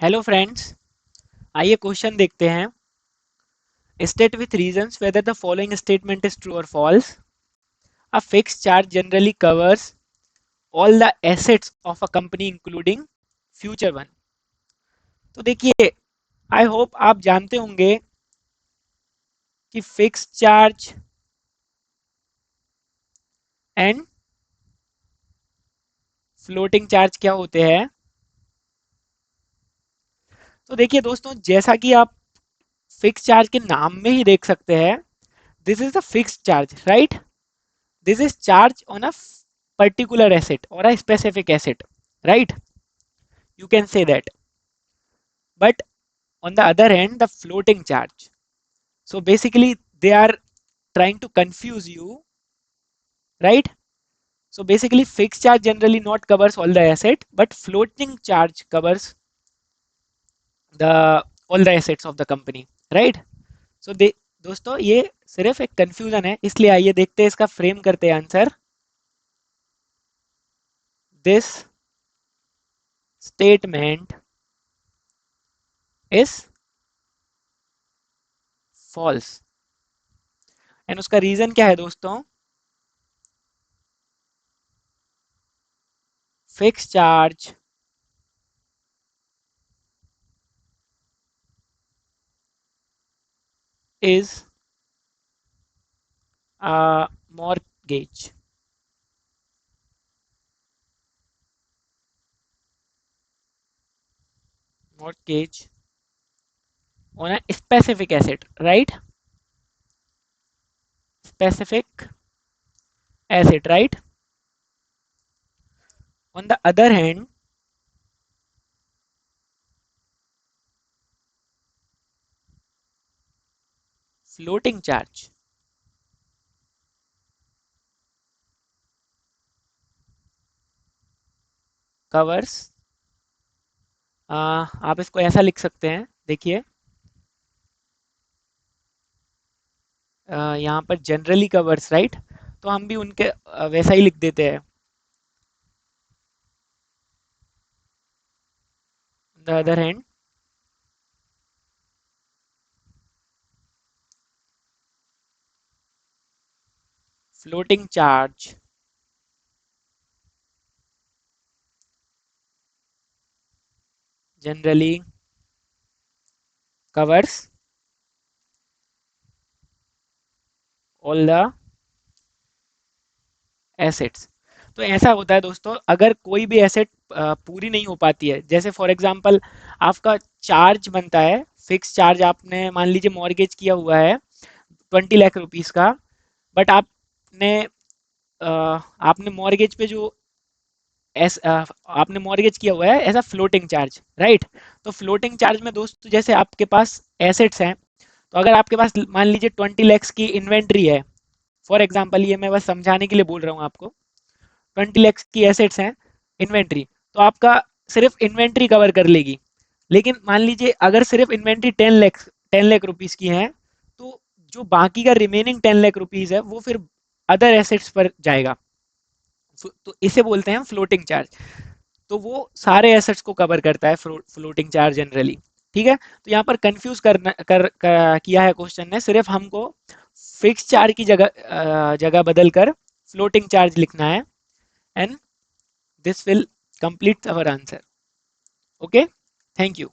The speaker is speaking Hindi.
हेलो फ्रेंड्स, आइए क्वेश्चन देखते हैं। State with reasons whether the following statement is true और false. A fixed charge generally covers all the assets of a company including future one. तो देखिए, आई होप आप जानते होंगे कि fixed charge and floating charge क्या होते हैं। तो देखिए दोस्तों, जैसा कि आप फिक्स्ड चार्ज के नाम में ही देख सकते हैं, this is the fixed charge, right? This is charge on a particular asset or a specific asset, right? You can say that. But on the other hand, the floating charge. So basically, they are trying to confuse you, right? So basically, fixed charge generally not covers all the asset, but floating charge covers the all the assets of the company, right? So they दोस्तों ये सिर्फ एक कंफ्यूजन है, इसलिए आइए देखते हैं, इसका फ्रेम करते हैं answer. This statement is false and उसका रीजन क्या है दोस्तों? Fix charge is a mortgage. Mortgage on a specific asset, right? Specific asset, right? On the other hand, floating charge covers, आप इसको ऐसा लिख सकते हैं, देखिए, यहाँ पर जनरली कवर्स, राइट? तो हम भी उनके वैसा ही लिख देते हैं। The other hand, floating charge generally covers all the assets. तो ऐसा होता है दोस्तों, अगर कोई भी एसेट पूरी नहीं हो पाती है, जैसे फॉर एग्जांपल आपका चार्ज बनता है, फिक्स चार्ज आपने मान लीजिए मॉर्गेज किया हुआ है 20 लाख रुपीस का, बट आपने मॉर्गेज पे जो आपने मॉर्गेज किया हुआ है as a floating charge, right? तो फ्लोटिंग चार्ज में दोस्तों, जैसे आपके पास एसेट्स हैं, तो अगर आपके पास मान लीजिए 20 लैक्स की इन्वेंट्री है, फॉर एग्जाम्पल, ये मैं बस समझाने के लिए बोल रहा हूँ आपको, 20 लैक्स की एसेट्स हैं, इन्वेंट्री, तो आपका सिर्फ इन्वेंट्री कवर कर लेगी। लेकिन मान लीजिए अगर सिर्फ इन्वेंट्री 10 लाख रुपीज की है, तो जो बाकी का रिमेनिंग 10 लाख रुपीज है वो फिर अदर एसेट्स पर जाएगा। तो इसे बोलते हैं फ्लोटिंग चार्ज। तो वो सारे एसेट्स को कवर करता है फ्लोटिंग चार्ज जनरली। ठीक है, तो यहाँ पर कंफ्यूज किया है क्वेश्चन ने, सिर्फ हमको फिक्स चार्ज की जगह बदल कर फ्लोटिंग चार्ज लिखना है, and this will complete our answer. Okay, thank you.